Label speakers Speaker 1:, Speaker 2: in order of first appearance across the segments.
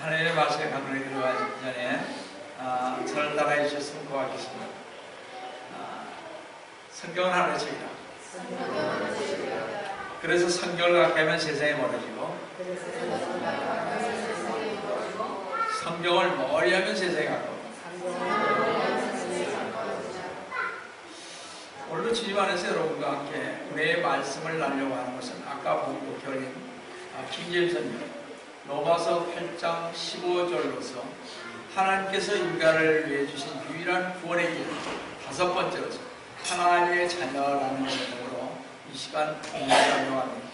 Speaker 1: 하나님의 말씀에 강론에 들어가기 전에 저를 따라해 주셨으면 고맙겠습니다. 성경은 하나의 책이다. 그래서 성경을 가까이 하면 세상에 멀어지고 성경을 멀리하면 세상에 가까워. 오늘도 주님 안에서 여러분과 함께 은혜의 말씀을 나누려고 하는 것은 아까 본 목회인 김재선 로마서 8장 15절로서 하나님께서 인간을 위해 주신 유일한 구원의 길 다섯 번째로서 하나님의 자녀라는 제목으로 이 시간 공부하려고 합니다.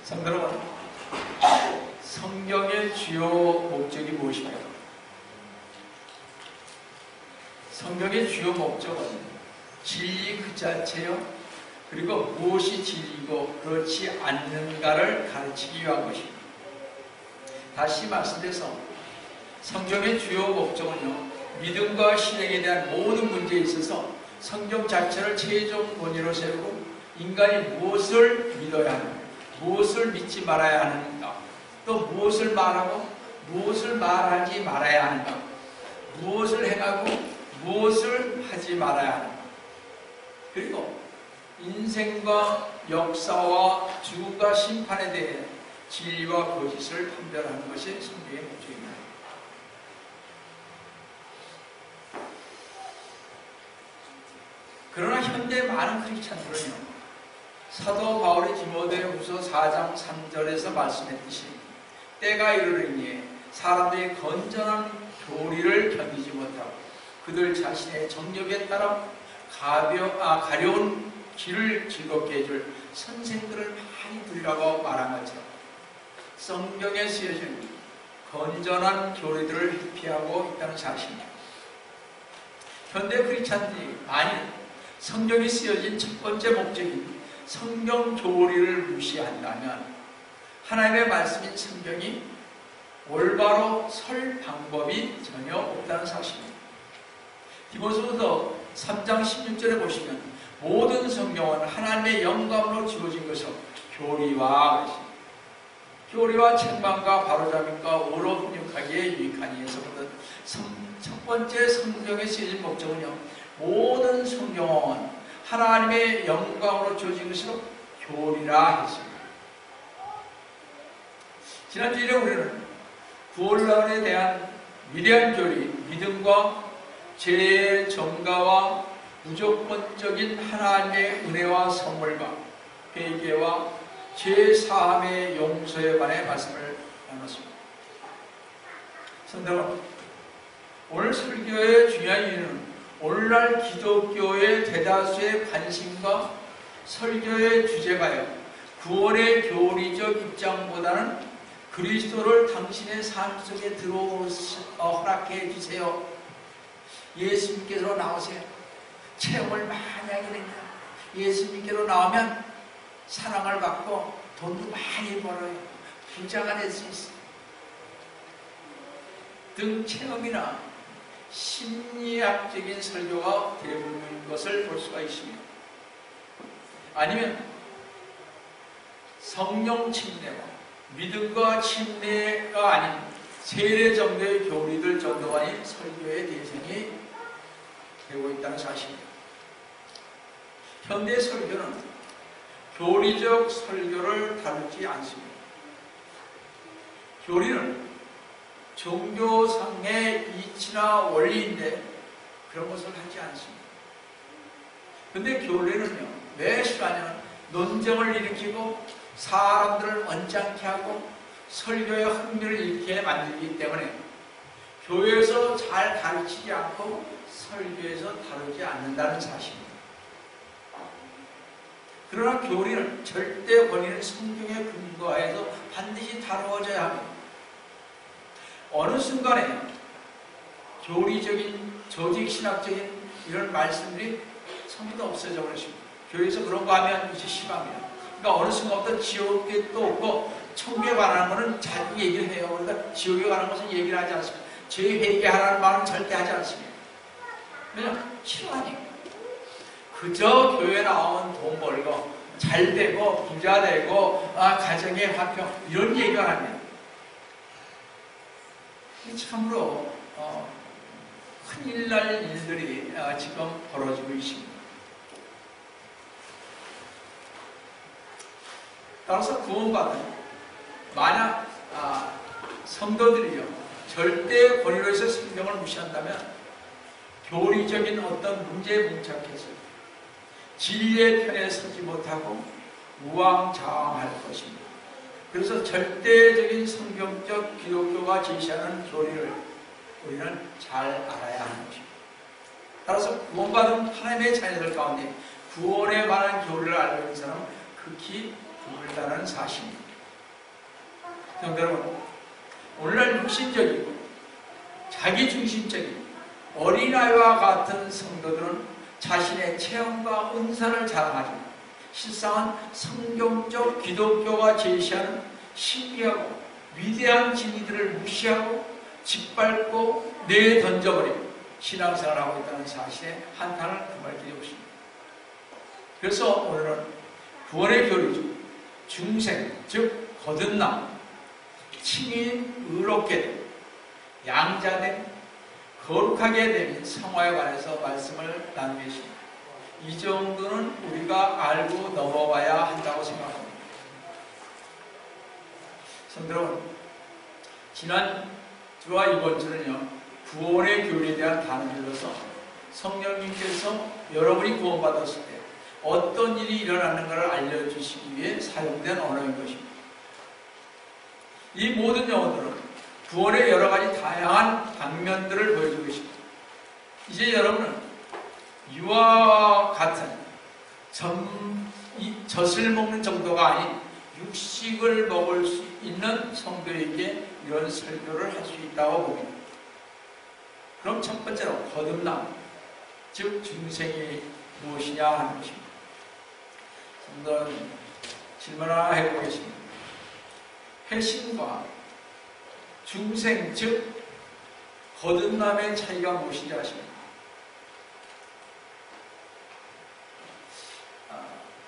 Speaker 1: 성도 여러분, 성경의 주요 목적이 무엇입니까? 성경의 주요 목적은 진리 그 자체요, 그리고 무엇이 진리이고 그렇지 않는가를 가르치기 위한 것입니다. 다시 말씀드려서 성경의 주요 목적은요, 믿음과 신앙에 대한 모든 문제에 있어서 성경 자체를 최종 본위로 세우고 인간이 무엇을 믿어야 하는가, 무엇을 믿지 말아야 하는가, 또 무엇을 말하고 무엇을 말하지 말아야 하는가, 무엇을 행하고 무엇을 하지 말아야 하는가, 그리고 인생과 역사와 죽음과 심판에 대해 진리와 거짓을 판별하는 것이 성경의 목적입니다. 그러나 현대 많은 크리스찬들은요, 사도 바울이 디모데후서 4장 3절에서 말씀했듯이 때가 이르르니 사람들이 건전한 교리를 견디지 못하고 그들 자신의 정력에 따라 가려운 길을 즐겁게 해줄 선생들을 많이 들라고 말한 것처럼 성경에 쓰여진 건전한 교리들을 회피하고 있다는 사실입니다. 현대 크리스찬들이 만일 성경이 쓰여진 첫 번째 목적인 성경 교리를 무시한다면 하나님의 말씀인 성경이 올바로 설 방법이 전혀 없다는 사실입니다. 디모데후서 3장 16절에 보시면 모든 성경은 하나님의 영감으로 지어진 것으로 교리와 책망과 바로잡음과 오로 훈육하기에 유익하니 해서부터 첫 번째 성경에 쓰여진 목적은요, 모든 성경은 하나님의 영감으로 지어진 것으로 교리라 했습니다. 지난주에 우리는 구원론에 대한 위대한 교리, 믿음과 죄의 정가와 무조건적인 하나님의 은혜와 선물과 회개와 죄 사함의 용서에 관해 말씀을 나눴습니다. 성도 여러분, 오늘 설교의 중요한 이유는 오늘날 기독교의 대다수의 관심과 설교의 주제가요, 구원의 교리적 입장보다는 그리스도를 당신의 삶 속에 허락해 주세요, 예수님께로 나오세요, 체험을 많이 하게 됩니다, 예수님께로 나오면 사랑을 받고 돈도 많이 벌어요, 부자가 될 수 있어요 등 체험이나 심리학적인 설교가 대부분인 것을 볼 수가 있습니다. 아니면 성령 침례와 믿음과 침례가 아닌 세례 정도의 교리들 정도만이 설교의 대상이 되고 있다는 사실입니다. 현대 설교는 교리적 설교를 다루지 않습니다. 교리는 종교상의 이치나 원리인데 그런 것을 하지 않습니다. 근데 교리는요, 왜 싫어하냐면 논쟁을 일으키고 사람들을 언짢게 하고 설교의 흥미를 잃게 만들기 때문에 교회에서 잘 가르치지 않고 설교에서 다루지 않는다는 사실입니다. 그러나 교리는 절대 권위는 성경에 근거하여서 반드시 다루어져야 합니다. 어느 순간에 교리적인, 조직신학적인 이런 말씀들이 전부 다 없어져 버렸습니다. 교회에서 그런 거 하면 이제 심합니다. 그러니까 어느 순간부터 지옥에 또 없고 천국에 관한 거는 자기 얘기를 해요. 그러니까 지옥에 관한 것은 얘기를 하지 않습니다. 죄 회개하라는 말은 절대 하지 않습니다. 왜냐하면 싫어하니까. 그저 교회 나오면 돈 벌고 잘 되고 부자 되고 가정의 화평 이런 얘기가 합니다. 참으로 큰일 날 일들이 지금 벌어지고 있습니다. 따라서 구원받은 만약 성도들이요 절대 권위로에서 성경을 무시한다면 교리적인 어떤 문제에 봉착해서 진리의 편에 서지 못하고 우왕좌왕할 것입니다. 그래서 절대적인 성경적 기독교가 제시하는 교리를 우리는 잘 알아야 하는 것입니다. 따라서 구원받은 하나님의 자녀들 가운데 구원에 관한 교리를 알고 있는 사람은 극히 드물다는 사실입니다. 성도 여러분, 오늘날 육신적이고 자기중심적인 어린아이와 같은 성도들은 자신의 체험과 은사를 자랑하지만 실상은 성경적 기독교가 제시하는 신비하고 위대한 진리들을 무시하고 짓밟고 내던져버리고 신앙생활을 하고 있다는 사실에 한탄을 금할 길이 없습니다. 그래서 오늘은 구원의 교리 중 중생, 즉 거듭남, 칭인 의롭게 됨, 양자됨, 거룩하게 됨인 성화에 관해서 말씀을 나누겠습니다. 이 정도는 우리가 알고 넘어가야 한다고 생각합니다. 성도 여러분, 지난 주와 이번 주는요 구원의 교리에 대한 단어들로서 성령님께서 여러분이 구원받았을 때 어떤 일이 일어나는가를 알려주시기 위해 사용된 언어인 것입니다. 이 모든 영어들은 구원의 여러 가지 다양한 방면들을 보여주고 있습니다. 이제 여러분은 유아와 같은 젖을 먹는 정도가 아닌 육식을 먹을 수 있는 성도에게 이런 설교를 할 수 있다고 봅니다. 그럼 첫 번째로 거듭남, 즉 중생이 무엇이냐 하는 것입니다. 성도는 질문 하나 해보겠습니다. 회심과 중생, 즉 거듭남의 차이가 무엇인지 아십니까?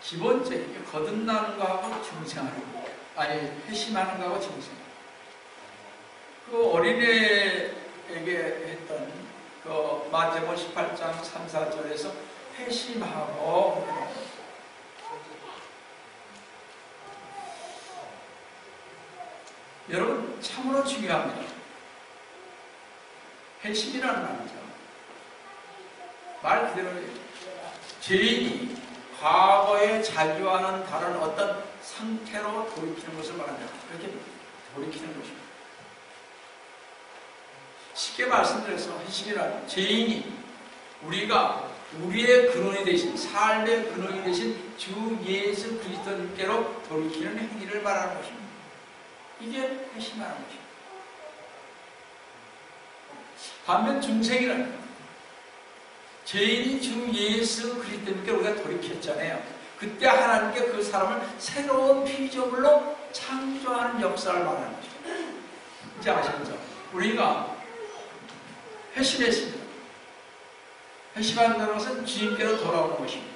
Speaker 1: 기본적인 거듭나는 거하고 중생하는 거, 아니 회심하는 거하고 중생. 그 어린애에게 했던 그 마태복음 18장 3, 4절에서 회심하고, 여러분 참으로 중요합니다. 회심이라는 말이죠. 말 그대로 죄인이 과거의 자기와는 다른 어떤 상태로 돌이키는 것을 말합니다. 그렇게 돌이키는 것입니다. 쉽게 말씀드려서 회심이란 죄인이 우리가 우리의 근원이 되신, 삶의 근원이 되신 주 예수 그리스도님께로 돌이키는 행위를 말하는 것입니다. 이게 회심하는 것입니다. 반면 중생이란 죄인이 주 예수 그리스도님께 우리가 돌이켰잖아요. 그때 하나님께 그 사람을 새로운 피조물로 창조하는 역사를 말하는 거죠. 이제 아시겠죠? 우리가 회심했습니다. 회심한다는 것은 주님께로 돌아오는 것입니다.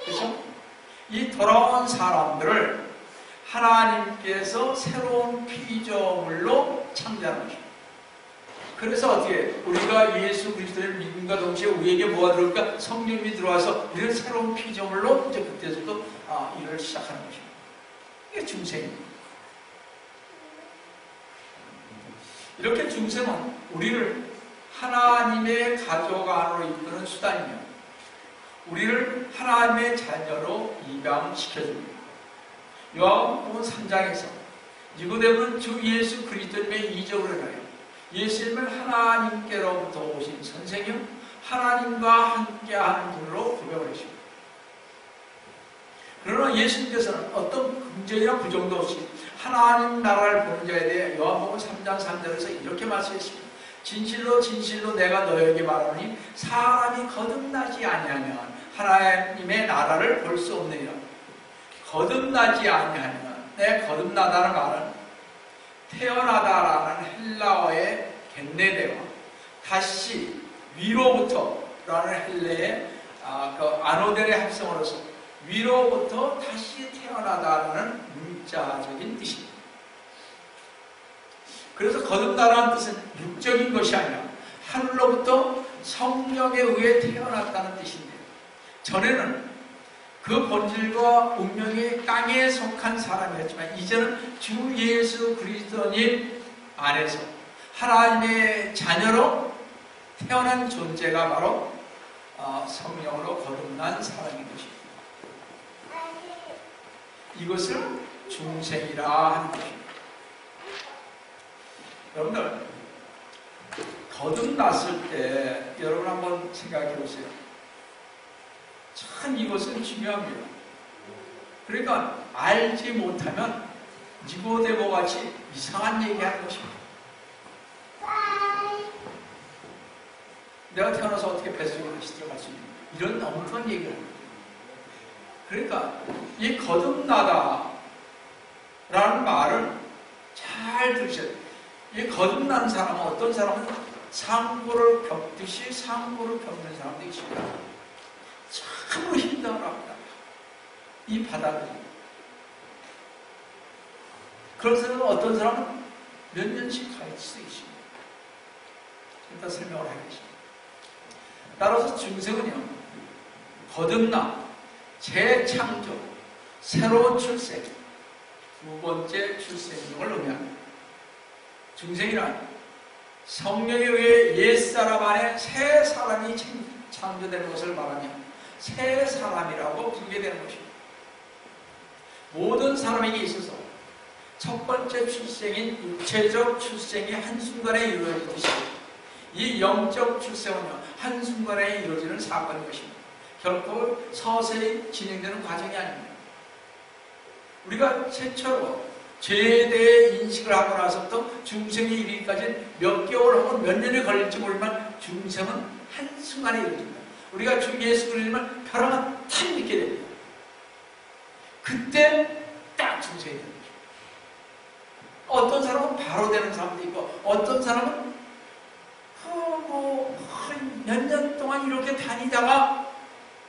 Speaker 1: 그렇죠? 이 돌아온 사람들을 하나님께서 새로운 피조물로 창조하는 것입니다. 그래서 어떻게 우리가 예수 그리스도를 믿음과 동시에 우리에게 뭐가 들어올까? 성령이 들어와서 우리를 새로운 피조물로 이제 그때부터 일을 시작하는 것입니다. 이게 중생입니다. 이렇게 중생은 우리를 하나님의 가족 안으로 이끄는 수단이며 우리를 하나님의 자녀로 입양시켜줍니다. 요한복음 3장에서 니고데모는 주 예수 그리스도님의 이적으로 인하여 예수님을 하나님께로부터 오신 선생이요 하나님과 함께하는 분으로 고백을 했습니다. 그러나 예수님께서는 어떤 긍정이나 부정도 없이 하나님 나라를 보는 자에 대해 요한복음 3장 3절에서 이렇게 말씀했습니다. 진실로 진실로 내가 너에게 말하노니 사람이 거듭나지 아니하면 하나님의 나라를 볼 수 없느니라. 거듭나지 아니하면, 내 거듭나다는 말은 태어나다라는 헬라어의 겐네데와 다시 위로부터라는 헬레의 그 아노델의 합성어로서 위로부터 다시 태어나다라는 문자적인 뜻입니다. 그래서 거듭나라는 뜻은 육적인 것이 아니라 하늘로부터 성령에 의해 태어났다는 뜻인데요. 전에는 그 본질과 운명이 땅에 속한 사람이었지만 이제는 주 예수 그리스도님 안에서 하나님의 자녀로 태어난 존재가 바로 성령으로 거듭난 사람인 것입니다. 이것을 중생이라 하는 것입니다. 여러분들, 거듭났을 때 여러분 한번 생각해 보세요. 참 이것은 중요합니다. 그러니까 알지 못하면 니고데모 같이 이상한 얘기하는 것입니다. 내가 태어나서 어떻게 뱃속에 다시 들어갈 수 있는 이런 엉뚱한 얘기를 합니다. 그러니까 이 거듭나다 라는 말을 잘 들으셔야 돼요. 이 거듭난 사람은 어떤 사람은 상고를 겪듯이 상고를 겪는 사람도 있습니다. 참으로 힘들어합니다. 이 바닥이. 그런 사람은 어떤 사람은 몇 년씩 갈 수 있습니다. 일단 설명을 하겠습니다. 따라서 중생은요, 거듭나, 재창조, 새로운 출생, 두 번째 출생을 의미합니다. 중생이란 성령에 의해 옛사람 안에 새 사람이 창조되는 것을 말하며 새 사람이라고 부르게 되는 것입니다. 모든 사람에게 있어서 첫 번째 출생인 육체적 출생이 한순간에 이루어지듯이 이 영적 출생은요, 한순간에 이루어지는 사건인 것입니다. 결코 서서히 진행되는 과정이 아닙니다. 우리가 최초로 죄에 대해 인식을 하고 나서부터 중생에 이르기까지 몇 개월 혹은 몇 년이 걸릴지 모르지만 중생은 한순간에 이루어집니다. 우리가 주 예수 그리스도를 벼랑을 탁 믿게 됩니다. 그때 딱 중생이 되는 거죠. 어떤 사람은 바로 되는 사람도 있고 어떤 사람은 몇 년 동안 이렇게 다니다가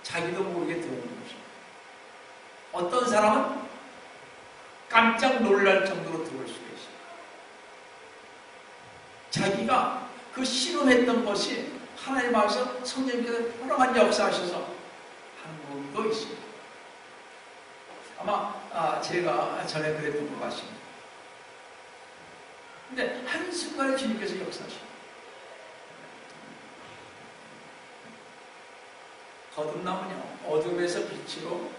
Speaker 1: 자기도 모르게 들어오는 거죠. 어떤 사람은 깜짝 놀랄 정도로 들어올 수가 있어요. 자기가 그 실험했던 것이 하나님 앞에서 성령께서 여러한 역사하셔서 하는 것도 있습니다. 아마 제가 전에 그랬던 것 같습니다. 근데 한순간에 주님께서 역사하십니다. 거듭남은요, 어둠에서 빛으로,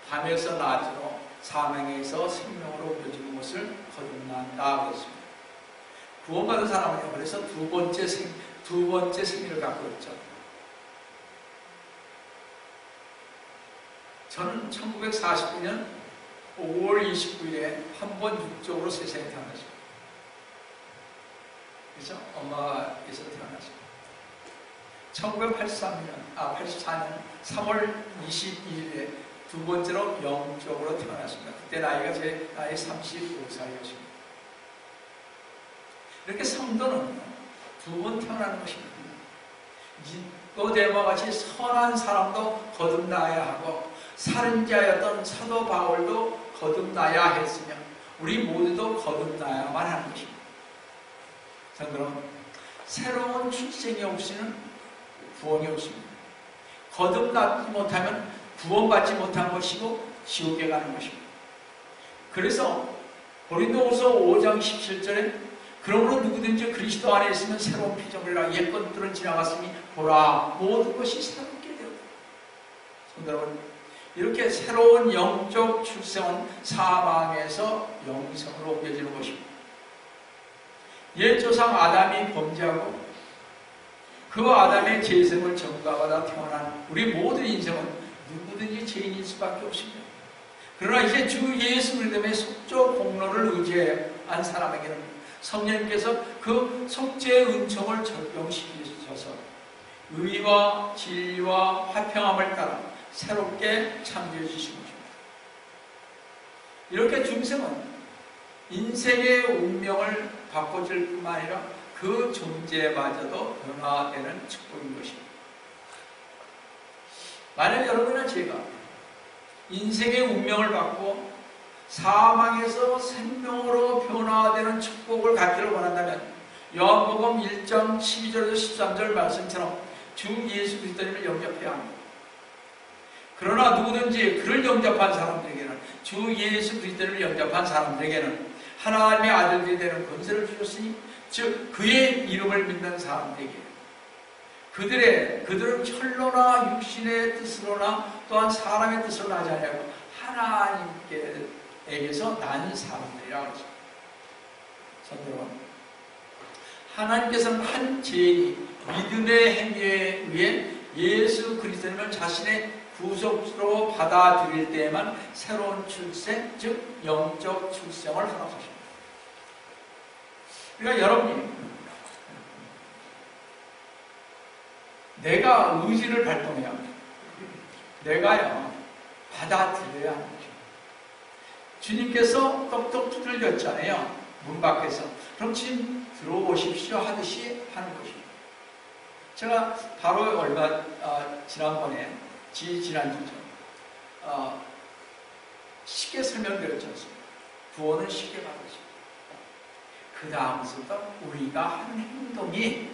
Speaker 1: 밤에서 낮으로, 사망에서 생명으로 옮겨지는 것을 거듭난다 그랬습니다. 구원받은 사람은요, 그래서 두 번째 생명을 갖고 있죠. 저는 1949년 5월 29일에 한 번 육적으로 세상에 태어났습니다. 그래서 엄마께서 태어났습니다. 1984년 3월 22일에 두 번째로 영적으로 태어났습니다. 그때 나이가 제 나이 35살이었습니다. 이렇게 성도는 두 번 태어나는 것입니다. 니고데모와 같이 선한 사람도 거듭나야 하고 살인자였던 사도 바울도 거듭나야 했으며 우리 모두도 거듭나야만 하는 것입니다. 그럼 새로운 출생이 없이는 구원이 없습니다. 거듭나지 못하면 구원받지 못한 것이고 지옥에 가는 것입니다. 그래서 고린도후서 5장 17절에 그러므로 누구든지 그리스도 안에 있으면 새로운 피조물이라 옛것들은 지나갔으니 보라 모든 것이 새롭게 되었다. 성도 여러분, 이렇게 새로운 영적 출생은 사망에서 영생으로 옮겨지는 것입니다. 옛 조상 아담이 범죄하고 그 아담의 죄성을 전가받아 태어난 우리 모든 인생은 누구든지 죄인일 수밖에 없습니다. 그러나 이제 주 예수 그리스도의 속죄 공로를 의지한 사람에게는 성령님께서 그 속죄의 은총을 적용시키셔서 의와 진리와 화평함을 따라 새롭게 창조해 주신 것입니다. 이렇게 중생은 인생의 운명을 바꿔줄 뿐만 아니라 그 존재마저도 변화되는 축복인 것입니다. 만약 여러분이나 제가 인생의 운명을 받고 사망에서 생명으로 변화되는 되는 축복을 갖기를 원한다면 요한복음 1장 12절에서 13절 말씀처럼 주 예수 그리스도님을 영접해야 합니다. 그러나 누구든지 그를 영접한 사람들에게는, 주 예수 그리스도를 영접한 사람들에게는 하나님의 아들들이 되는 권세를 주셨으니, 즉 그의 이름을 믿는 사람들에게 그들은 혈로나 육신의 뜻으로나 또한 사람의 뜻으로 나지 아니하고 하나님께서 난 사람들이라고 하죠. 여러분, 하나님께서는 한 죄인이 믿음의 행위에 의해 예수 그리스도를 자신의 구속주로 받아들일 때에만 새로운 출생, 즉 영적 출생을 허락하십니다. 그러니까 여러분이 내가 의지를 발동해야 합니다. 내가요 받아들여야 하는 거죠. 주님께서 똑똑 두들겼잖아요, 문 밖에서. 그럼 지금 들어오십시오 하듯이 하는 것입니다. 제가 바로 지난번에 지난주죠. 쉽게 설명드렸지 않습니까? 구원은 쉽게 받으십니다. 그 다음부터 우리가 하는 행동이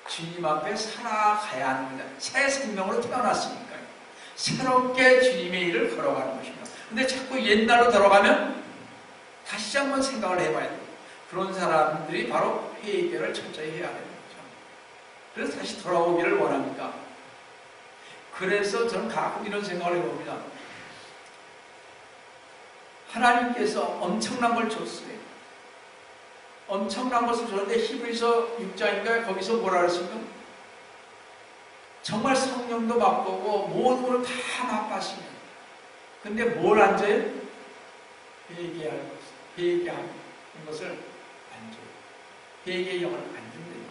Speaker 1: 주님 앞에 살아가야 하는 겁니다. 새 생명으로 태어났으니까요. 새롭게 주님의 일을 걸어가는 것입니다. 근데 자꾸 옛날로 돌아가면 다시 한번 생각을 해봐야 돼요. 그런 사람들이 바로 회개를 철저히 해야 되는 거죠. 그래서 다시 돌아오기를 원합니다. 그래서 저는 가끔 이런 생각을 해봅니다. 하나님께서 엄청난 걸 줬어요. 엄청난 것을 줬는데 히브리서 6장인가 거기서 뭐라 그랬습니까? 정말 성령도 맛보고 모든 걸 다 맛봤습니다. 근데 뭘 안 줘요? 회개하는 것을 안 줘요. 회개의 영을 안 준대요.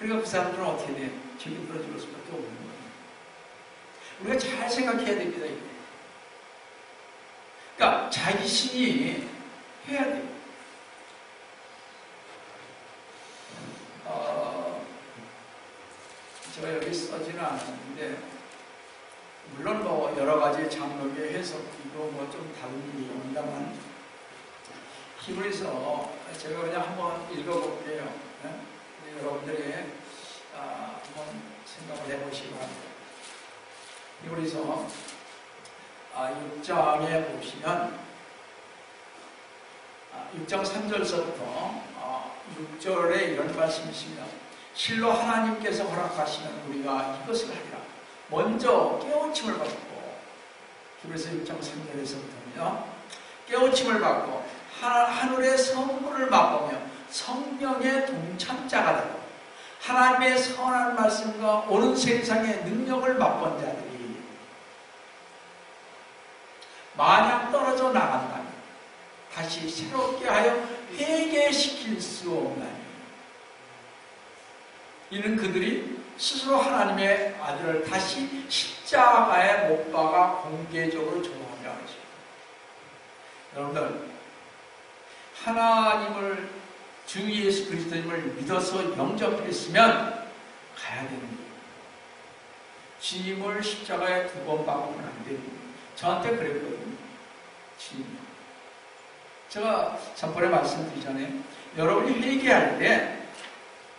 Speaker 1: 그러니까 그 사람들은 어떻게 돼요? 저기 부러질 수밖에 없는 거예요. 우리가 잘 생각해야 됩니다. 이게. 그러니까 자기신이 해야 돼요. 제가 여기 써지는 않았는데, 물론 뭐 여러 가지 장로교의 해석이고 뭐 좀 다른 얘기입니다만, 히브리서 제가 그냥 한번 읽어볼게요. 네? 여러분들이 한번 생각을 해보시기 바랍니다. 히브리서 6장에 보시면 6장 3절서부터 6절에 이런 말씀이 있습니다. 실로 하나님께서 허락하시면 우리가 이것을 하리라. 먼저 깨우침을 받고, 히브리서 6장 3절에서부터는요, 깨우침을 받고 하늘의 선물을 맛보며 성령의 동참자가 되고 하나님의 선한 말씀과 옳은 세상의 능력을 맛본 자들이 마냥 떨어져 나간다면 다시 새롭게 하여 회개시킬 수 없나니, 이는 그들이 스스로 하나님의 아들을 다시 십자가에 못 박아 공개적으로 조롱하려 하죠. 여러분들, 하나님을, 주 예수 그리스도님을 믿어서 영접했으면 가야 되는 거예요. 주님을 십자가에 2번 박으면 안 됩니다. 저한테 그랬거든요. 주님. 제가 전번에 말씀드리잖아요. 여러분이 회개할 때,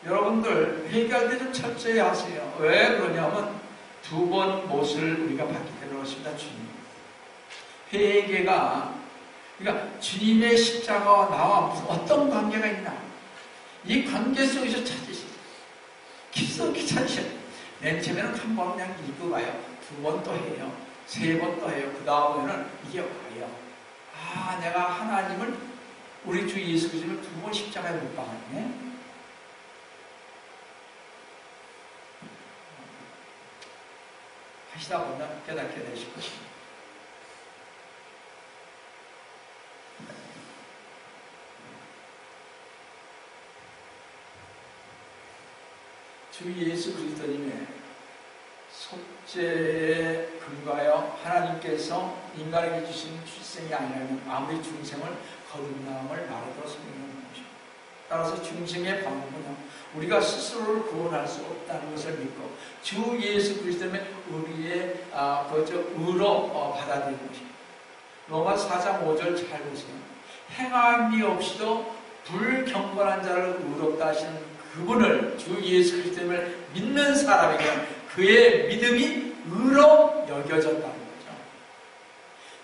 Speaker 1: 여러분들 회개할 때 좀 철저히 하세요. 왜 그러냐면 2번 못을 우리가 받기 때문에 그렇습니다. 주님. 회개가, 그러니까 주님의 십자가와 나와 무슨 어떤 관계가 있나, 이 관계 속에서 찾으세요. 깊숙이 찾으셔야 돼요. 맨 처음에는 한 번 그냥 읽어봐요. 2번 또 해요. 3번 또 해요. 그 다음에는 이게 와요. 내가 하나님을, 우리 주 예수 그리스도를 2번 십자가에 못 박았네. 하시다 보면 깨닫게 되실 것입니다. 주 예수 그리스도님의 속죄에 근거하여 하나님께서 인간에게 주신 출생이 아니라면 아무리 중생을 거듭남을 말해도 소용없는 것입니다. 따라서 중생의 방법은 우리가 스스로를 구원할 수 없다는 것을 믿고 주 예수 그리스도의 우리의 의로 받아들이는 것입니다. 로마서 4장 5절 잘 보세요. 행함이 없이도 불경건한 자를 의롭다 하시는 그분을, 주 예수 그리스도를 믿는 사람에게 그의 믿음이 의로 여겨졌다는 거죠.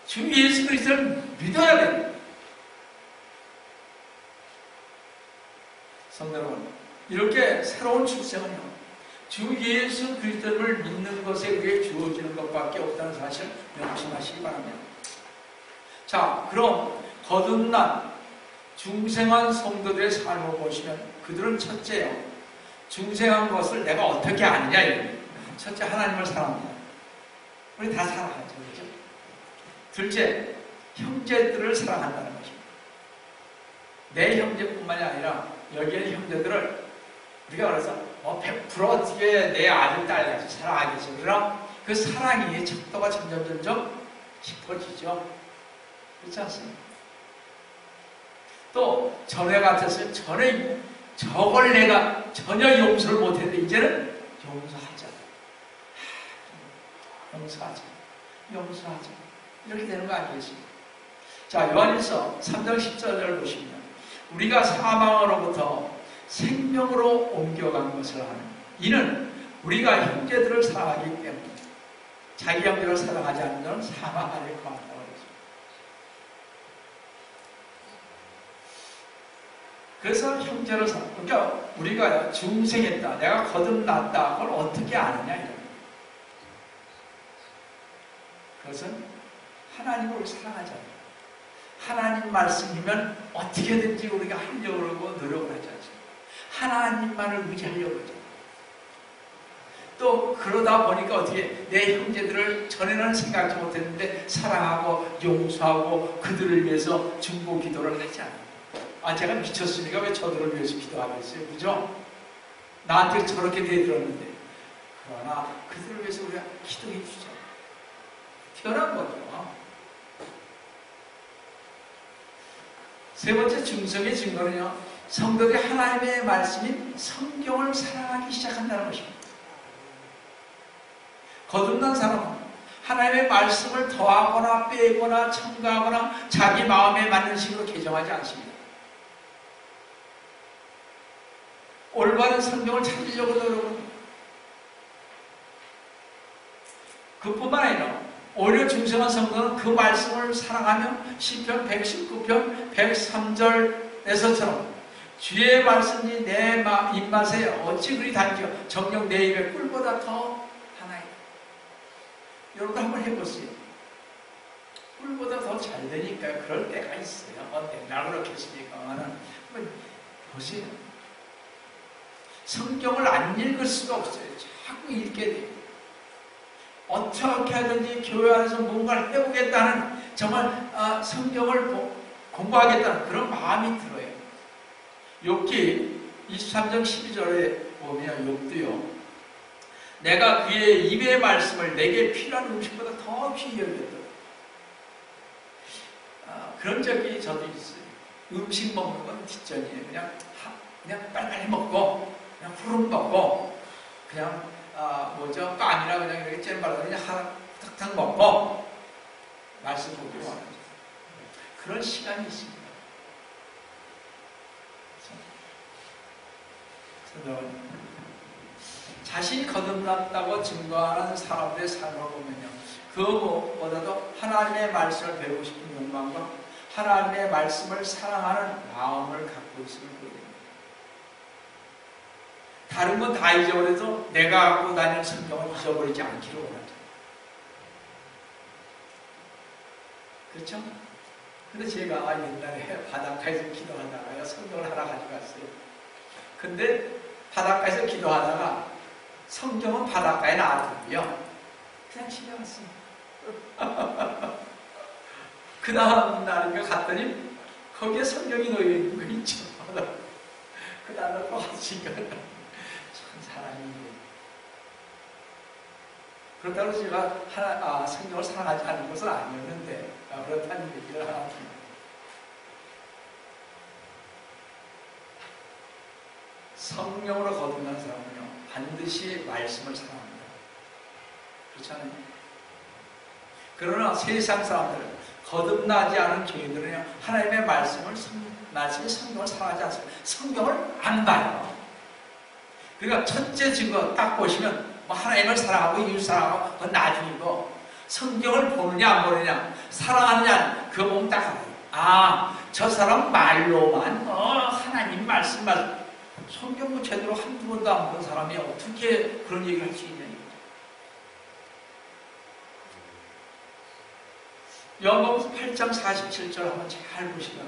Speaker 1: 주 예수 그리스도를 믿어야 됩니다. 성도 여러분, 이렇게 새로운 출생은요, 주 예수 그리스도를 믿는 것에 의해 주어지는 것밖에 없다는 사실 명심하시기 바랍니다. 자, 그럼 거듭난 중생한 성도들의 삶을 보시면 그들은 첫째요, 중생한 것을 내가 어떻게 아느냐 이거예요. 첫째, 하나님을 사랑합니다. 우리 다 사랑하죠, 그렇죠? 둘째, 형제들을 사랑한다는 것입니다. 내 형제뿐만이 아니라 여기에 형제들을 우리가 그래서 100% 어떻게 내 아들, 딸같이 사랑하겠지. 그러나 그 사랑이 척도가 점점 깊어지죠. 그렇지 않습니까? 또 전에 같았어요. 전에 저걸 내가 전혀 용서를 못했는데 이제는 용서하자. 용서하자. 이렇게 되는 거 아니겠습니까? 자, 요한일서 3장 14절을 보시면 우리가 사망으로부터 생명으로 옮겨간 것을 아는 이는 우리가 형제들을 사랑하기 때문에 자기 형제를 사랑하지 않는 자는 사망 아래 거한다고 했습니다. 그래서 형제를 사랑, 그러니까 우리가 중생했다, 내가 거듭났다, 그걸 어떻게 아느냐 이런. 그것은 하나님을 사랑하잖아요. 하나님 말씀이면 어떻게든지 우리가 하려고 그러고 노력을 하지 않습니까? 하나님만을 의지하려고 하죠. 또 그러다 보니까 어떻게 내 형제들을 전에는 생각지 못했는데 사랑하고 용서하고 그들을 위해서 중보 기도를 하지 않아요. 아, 제가 미쳤으니까 왜 저들을 위해서 기도하겠어요? 그죠? 나한테 저렇게 대들었는데. 그러나 그들을 위해서 우리가 기도해 주죠. 태어난 거죠. 세 번째 중성의 증거는요, 성도들이 하나님의 말씀인 성경을 사랑하기 시작한다는 것입니다. 거듭난 사람은 하나님의 말씀을 더하거나 빼거나 첨가하거나 자기 마음에 맞는 식으로 개정하지 않습니다. 올바른 성경을 찾으려고 노력합니다. 그뿐만 아니라 오히려 중생한 성도는 그 말씀을 사랑하며 시편 119편 103절에서처럼 주의 말씀이 내 입맛에 어찌 그리 단지요 정녕 내 입에 꿀보다 더 하나이다. 여러분 한번 해보세요. 꿀보다 더 잘 되니까 그럴 때가 있어요. 맨날 그렇겠습니까? 한번 보세요. 성경을 안 읽을 수가 없어요. 자꾸 읽게 돼요. 어떻게 하든지 교회 안에서 뭔가를 해보겠다는, 정말 성경을 공부하겠다는 그런 마음이 들어요. 욥기 23장 12절에 보면 욥도요, 내가 그의 입의 말씀을 내게 필요한 음식보다 더 귀히 여겼다. 그런 적이 저도 있어요. 음식 먹는 건 뒷전이에요. 그냥 빨리빨리 먹고 그냥 후루룩 먹고 그냥 빵이나 그냥 이렇게 잼발라서 그냥 하나 탁탁 먹고 말씀 보기로 하는 거죠. 그런 시간이 있습니다. 자신이 거듭났다고 증거하는 사람들의 삶을 보면요, 그것보다도 하나님의 말씀을 배우고 싶은 욕망과 하나님의 말씀을 사랑하는 마음을 갖고 있음을 보입니다. 다른 건 다 잊어버려도 내가 갖고 다니는 성경을 잊어버리지 않기를 원하죠. 그렇죠? 근데 제가 옛날에 바닷가에서 기도하다가 성경을 하나 가져갔어요. 근데 바닷가에서 기도하다가 성경은 바닷가에 놔두고요, 그냥 집에 왔어요. 그 다음 날인가 갔더니 거기에 성경이 놓여있는 거 있죠. 그 다음날 또 왔으니까 사람이 그렇다고 제가 성경을 사랑하지 않는 것은 아니었는데 그렇다는 얘기를 하나 듭니다. 성령으로 거듭난 사람은요, 반드시 말씀을 사랑합니다. 그렇지 않아요? 그러나 세상 사람들은, 거듭나지 않은 교인들은요, 하나님의 말씀을 성경을 사랑하지 않습니다. 성경을 안 봐요. 그러니까 첫째 증거 딱 보시면 뭐 하나님을 사랑하고 이웃 사랑하고 그건 나중이고, 성경을 보느냐 안 보느냐, 사랑하느냐, 그거 보면 딱 알아요. 아, 저 사람 말로만 하나님 말씀만, 성경 뭐 제대로 한두 번도 안 본 사람이 어떻게 그런 얘기를 할 수 있냐. 요한복음 8장 47절 한번 잘 보시면,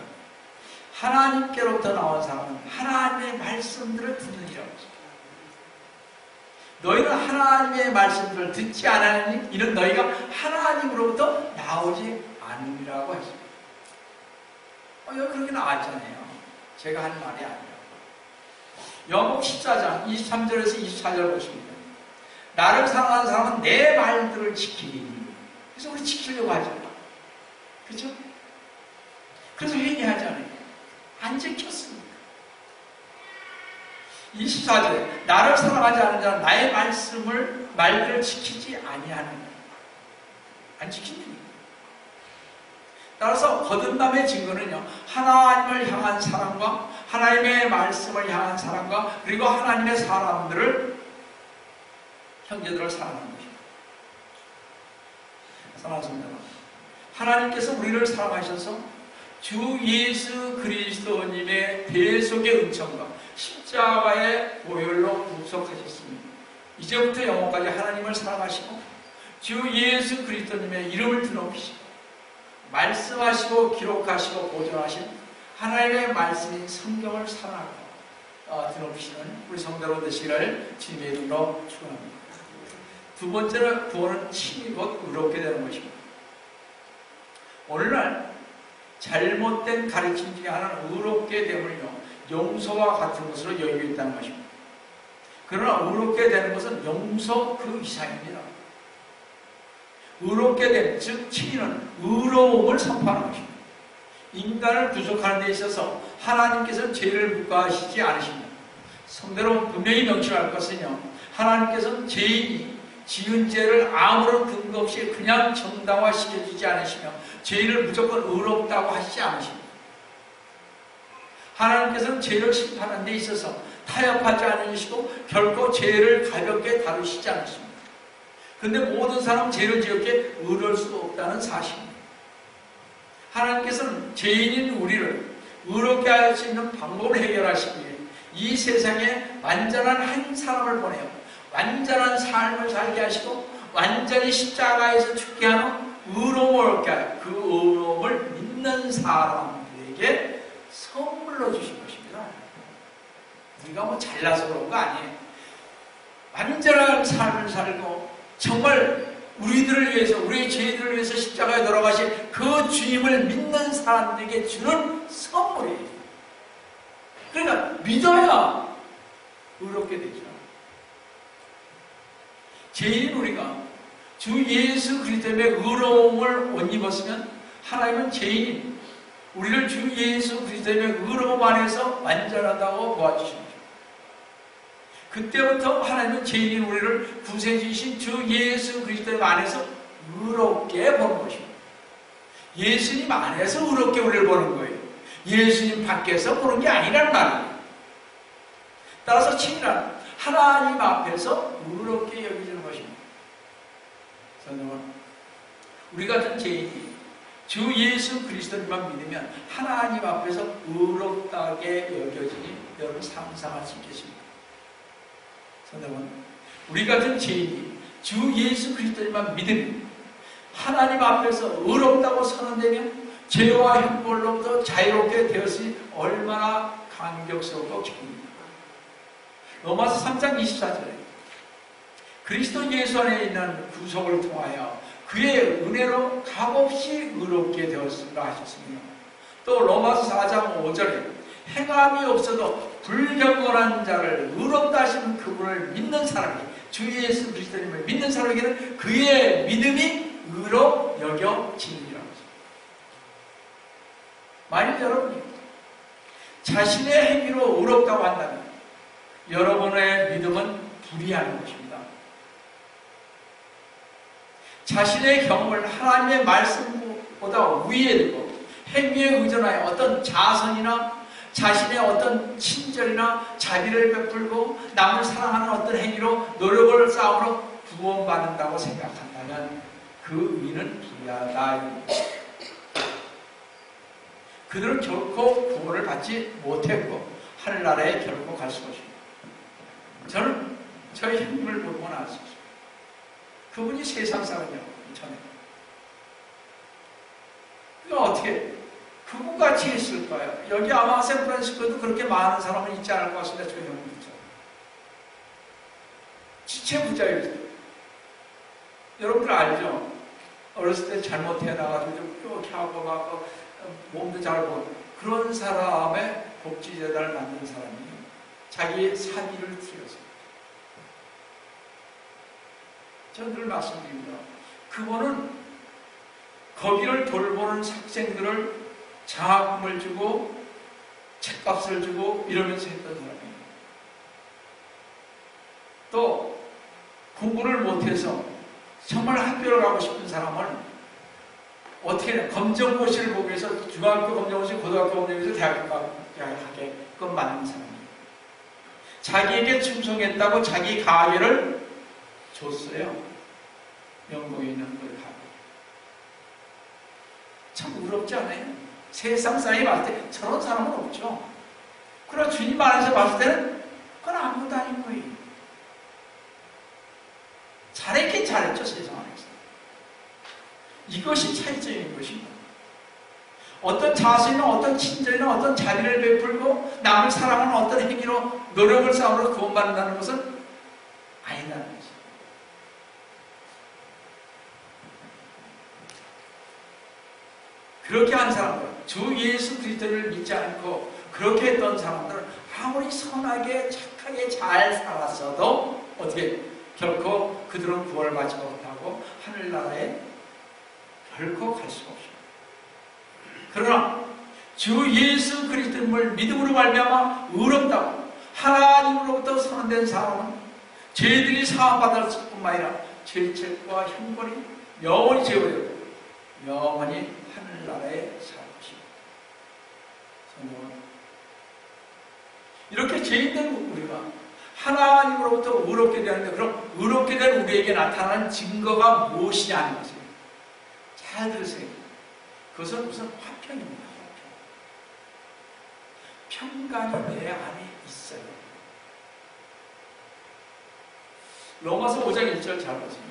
Speaker 1: 하나님께로부터 나온 사람은 하나님의 말씀들을 듣느니라. 너희는 하나님의 말씀들을 듣지 않았니? 이는 너희가 하나님으로부터 나오지 않으리라고 했습니다. 여기 그렇게 나왔잖아요. 제가 한 말이 아니라. 요한복음 14장 23절에서 24절 보십니다. 나를 사랑하는 사람은 내 말들을 지키리니. 그래서 우리 지키려고 하잖아요. 그렇죠? 그래서 회개하잖아요. 안 지켰습니다. 24절에 나를 사랑하지 않는 자는 나의 말들을 지키지 아니하느냐. 안 지킨다니까. 따라서 거듭남의 증거는요, 하나님을 향한 사랑과 하나님의 말씀을 향한 사랑과 그리고 하나님의 사람들을, 형제들을 사랑하는 것입니다. 사랑하는 여러분, 하나님께서 우리를 사랑하셔서 주 예수 그리스도님의 대속의 은총과 십자가의 보혈로 구속하셨습니다. 이제부터 영원까지 하나님을 사랑하시고 주 예수 그리스도님의 이름을 드높이시고 말씀하시고 기록하시고 보존하신 하나님의 말씀인 성경을 사랑하고 드높이시는 우리 성도로 되시기를 주님의 이름으로 축원합니다. 두 번째는 구원은 친히 곧 의롭게 되는 것입니다. 오늘날 잘못된 가르침 중에 하나는 의롭게 됨을요, 용서와 같은 것으로 여기고 있다는 것입니다. 그러나 의롭게 되는 것은 용서 그 이상입니다. 의롭게 됨, 즉 친히는 의로움을 선포하는 것입니다. 인간을 구속하는 데 있어서 하나님께서는 죄를 묵과하시지 않으십니다. 성대로 분명히 명심할 것은요, 하나님께서는 죄인이 지은 죄를 아무런 근거 없이 그냥 정당화시켜주지 않으시며 죄를 무조건 의롭다고 하시지 않으십니다. 하나님께서는 죄를 심판하는 데 있어서 타협하지 않으시고 결코 죄를 가볍게 다루시지 않으십니다. 그런데 모든 사람은 죄를 지었기에 의로울 수 없다는 사실입니다. 하나님께서는 죄인인 우리를 의롭게 할 수 있는 방법을 해결하시기 위해 이 세상에 완전한 한 사람을 보내요. 완전한 삶을 살게 하시고 완전히 십자가에서 죽게 하는 의로움을 얻게 하여 그 의로움을 믿는 사람들에게 선물로 주신 것입니다. 우리가 뭐 잘나서 그런 거 아니에요. 완전한 삶을 살고 정말 우리들을 위해서, 우리의 죄들을 위해서 십자가에 돌아가신 그 주님을 믿는 사람들에게 주는 선물이에요. 그러니까 믿어야 의롭게 되죠. 죄인 우리가 주 예수 그리스도의 의로움을 옷 입었으면 하나님은 죄인, 우리를 주 예수 그리스도의 의로움 안에서 완전하다고 보아주십니다. 그때부터 하나님은 죄인인 우리를 구세해 주신 주 예수 그리스도 안에서 의롭게 보는 것입니다. 예수님 안에서 의롭게 우리를 보는 거예요. 예수님 밖에서 보는 게 아니란 말이에요. 따라서 친밀한 하나님 앞에서 의롭게 여기는 것입니다. 성도는 우리 같은 죄인이 주 예수 그리스도님만 믿으면 하나님 앞에서 의롭다게 여겨지니 여러분 상상할 수 있겠습니다. 성도는 우리 같은 죄인이 주 예수 그리스도님만 믿으면 하나님 앞에서 의롭다고 선언되면 죄와 형벌로부터 자유롭게 되었으니 얼마나 감격스럽고 기쁩니다. 로마서 3장 24절에 그리스도 예수 안에 있는 구속을 통하여 그의 은혜로 값없이 의롭게 되었습니다 하셨습니다. 또 로마서 4장 5절에 행함이 없어도 불경건한 자를 의롭다 하시는 그분을 믿는 사람이, 주 예수 그리스도님을 믿는 사람에게는 그의 믿음이 의로 여겨지느니라. 만일 여러분이 자신의 행위로 의롭다고 한다면 여러분의 믿음은 불의한 것입니다. 자신의 경험을 하나님의 말씀보다 위에 두고 행위에 의존하여 어떤 자선이나 자신의 어떤 친절이나 자비를 베풀고 남을 사랑하는 어떤 행위로 노력을 쌓음으로 구원받는다고 생각한다면 그 의는 불리하다. 그들은 결코 구원을 받지 못했고 하늘나라에 결코 갈 수 없습니다. 저는 저희 형님을 보고 나왔습니다. 그분이 세상 사람이요. 전에. 그러니까 어떻게 그분같이 했을까요? 여기 아마 샌프란시스코도 그렇게 많은 사람은 있지 않을 것 같습니다. 저희 형님도. 지체부자였어요. 여러분들 알죠? 어렸을 때 잘못 태어나가지고 좀 이렇게 하고 막 몸도 잘 보고 그런 사람의 복지재단을 만든 사람이 자기의 사비를 들여서 저는 늘 말씀드립니다. 그분은 거기를 돌보는 학생들을 장학금을 주고 책값을 주고 이러면서 했던 사람이에요. 또 공부를 못해서 정말 학교를 가고 싶은 사람을 어떻게 해야 검정고시를 보기 위해서 중학교 검정고시, 고등학교 검정고시, 대학교 가게끔 만든 사람이에요. 자기에게 충성했다고 자기 가게를 줬어요. 영국에 있는 그 가게. 참 부럽지 않아요? 세상 사람이 봤을 때 저런 사람은 없죠. 그러나 주님 안에서 봤을 때는 그건 아무것도 아닌 거예요. 잘했긴 잘했죠, 세상 안에서. 이것이 차이점인 것입니다. 어떤 자신이나 어떤 친절이나 어떤 자비를 베풀고 남을 사랑하는 어떤 행위로 노력을 쌓으로 구원받는다는 것은 아니라는 것입니다. 그렇게 한 사람들, 주 예수 그리스도를 믿지 않고 그렇게 했던 사람들은 아무리 선하게 착하게 잘 살았어도 어떻게 결코 그들은 구원을 받지 못하고 하늘나라에 결코 갈 수가 없습니다. 그러나 주 예수 그리스도를 믿음으로 말미암아 의롭다고 하나님으로부터 선언된 사람은 죄들이 사함받을 뿐만 아니라 죄책과 형벌이 영원히 제어되고 영원히 하늘나라에 살 것입니다. 이렇게 죄인된 우리가 하나님으로부터 의롭게 되는데 그럼 의롭게 된 우리에게 나타나는 증거가 무엇이냐는 것입니다. 잘 들으세요. 그것은 무슨 화평입니다. 평강이 내 안에 있어요. 로마서 5장 1절 잘 보세요.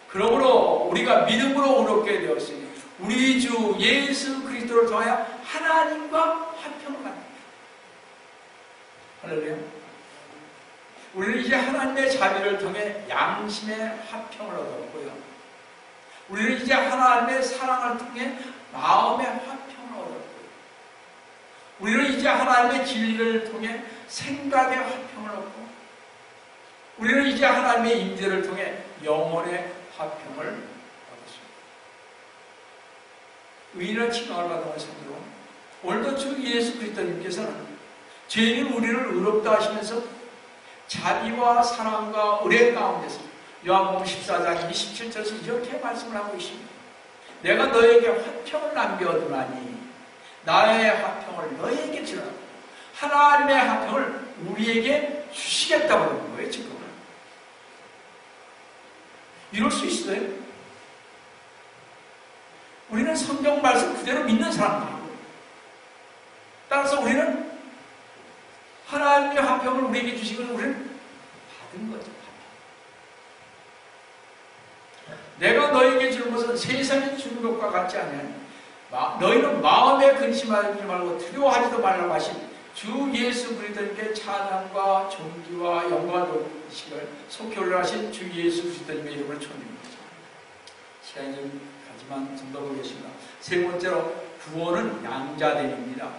Speaker 1: 그러므로 우리가 믿음으로 의롭게 되었으니 우리 주 예수 그리스도를 통하여 하나님과 화평을 갖는다. 할렐루야. 우리는 이제 하나님의 자비를 통해 양심의 화평을 얻었고요. 우리는 이제 하나님의 사랑을 통해 마음의 화평을 얻었고요. 우리는 이제 하나님의 진리를 통해 생각의 화평을 얻고 우리는 이제 하나님의 임재를 통해 영혼의 화평을 얻었습니다. 의인은 칭함을 받는 것으로 오늘도 주 예수 그리스도님께서는 죄인인 우리를 의롭다 하시면서 자비와 사랑과 은혜 가운데서 요한복음 14장 27절에서 이렇게 말씀을 하고 있습니다. 내가 너에게 화평을 남겨두나니 나의 화평을 너에게 주라. 하나님의 화평을 우리에게 주시겠다고 그러는 거예요. 지금 이럴 수 있어요? 우리는 성경 말씀 그대로 믿는 사람들이고 따라서 우리는 하나님의 화평을 우리에게 주신 것을 우리는 받은 거죠. 내가 너에게 주는 것은 세상이 주는 것과 같지 않으니 너희는 마음에 근심하지 말고 두려워하지도 말라고 하신 주 예수 그리스도님께 찬양과 존귀와 영광을 돌리시기를 속히 올라가신 주 예수 그리스도님의 이름을 축원드립니다. 시간이 좀 가지만 좀 더 보겠습니다. 세 번째로 구원은 양자됨입니다.